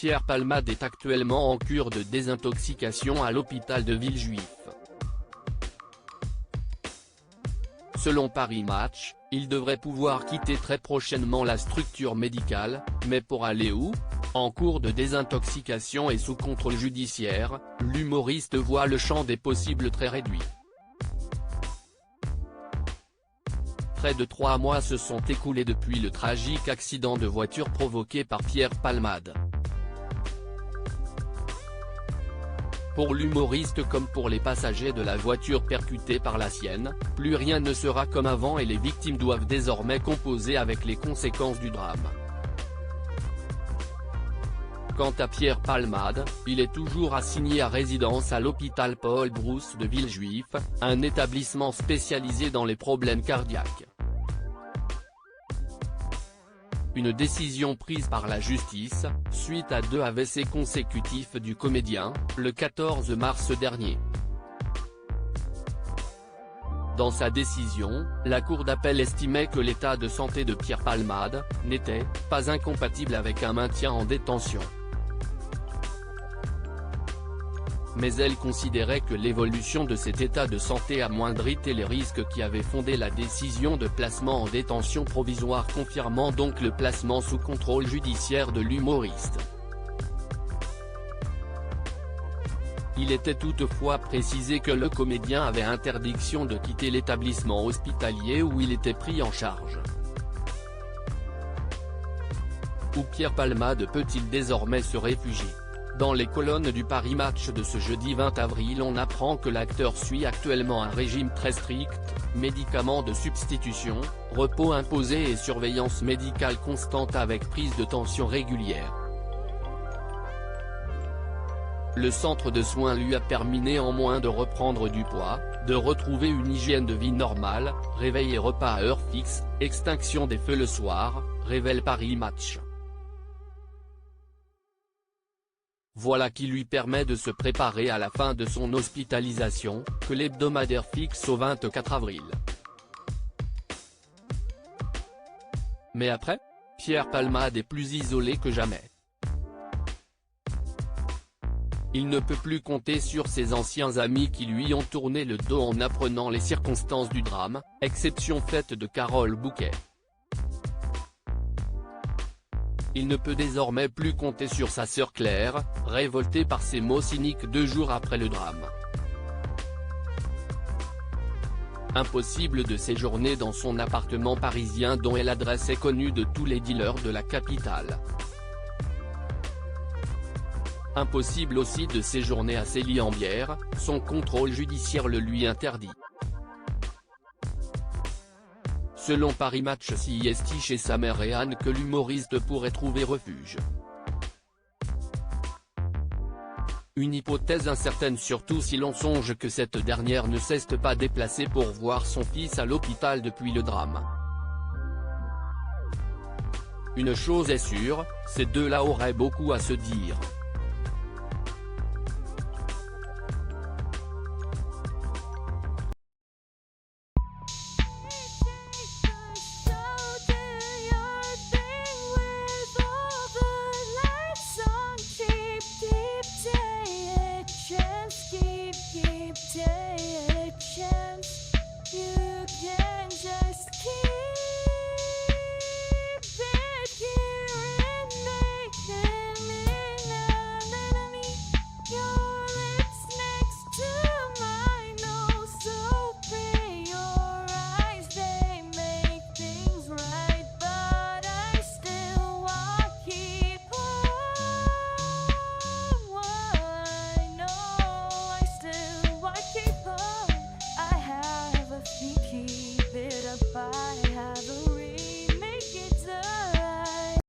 Pierre Palmade est actuellement en cure de désintoxication à l'hôpital de Villejuif. Selon Paris Match, il devrait pouvoir quitter très prochainement la structure médicale, mais pour aller où ? En cours de désintoxication et sous contrôle judiciaire, l'humoriste voit le champ des possibles très réduit. Près de 3 mois se sont écoulés depuis le tragique accident de voiture provoqué par Pierre Palmade. Pour l'humoriste comme pour les passagers de la voiture percutée par la sienne, plus rien ne sera comme avant et les victimes doivent désormais composer avec les conséquences du drame. Quant à Pierre Palmade, il est toujours assigné à résidence à l'hôpital Paul Brousse de Villejuif, un établissement spécialisé dans les problèmes cardiaques. Une décision prise par la justice, suite à 2 AVC consécutifs du comédien, le 14 mars dernier. Dans sa décision, la cour d'appel estimait que l'état de santé de Pierre Palmade n'était pas incompatible avec un maintien en détention. Mais elle considérait que l'évolution de cet état de santé amoindrit les risques qui avaient fondé la décision de placement en détention provisoire, confirmant donc le placement sous contrôle judiciaire de l'humoriste. Il était toutefois précisé que le comédien avait interdiction de quitter l'établissement hospitalier où il était pris en charge. Où Pierre Palmade peut-il désormais se réfugier ? Dans les colonnes du Paris Match de ce jeudi 20 avril, on apprend que l'acteur suit actuellement un régime très strict, médicaments de substitution, repos imposé et surveillance médicale constante avec prise de tension régulière. Le centre de soins lui a permis néanmoins de reprendre du poids, de retrouver une hygiène de vie normale, réveil et repas à heure fixe, extinction des feux le soir, révèle Paris Match. Voilà qui lui permet de se préparer à la fin de son hospitalisation, que l'hebdomadaire fixe au 24 avril. Mais après, Pierre Palmade est plus isolé que jamais. Il ne peut plus compter sur ses anciens amis qui lui ont tourné le dos en apprenant les circonstances du drame, exception faite de Carole Bouquet. Il ne peut désormais plus compter sur sa sœur Claire, révoltée par ses mots cyniques 2 jours après le drame. Impossible de séjourner dans son appartement parisien dont l'adresse est connue de tous les dealers de la capitale. Impossible aussi de séjourner à Célie-en-Bière, son contrôle judiciaire le lui interdit. Selon Paris Match, c'est chez sa mère et Anne que l'humoriste pourrait trouver refuge. Une hypothèse incertaine surtout si l'on songe que cette dernière ne s'est pas déplacée pour voir son fils à l'hôpital depuis le drame. Une chose est sûre, ces deux-là auraient beaucoup à se dire. Keep taking a chance. You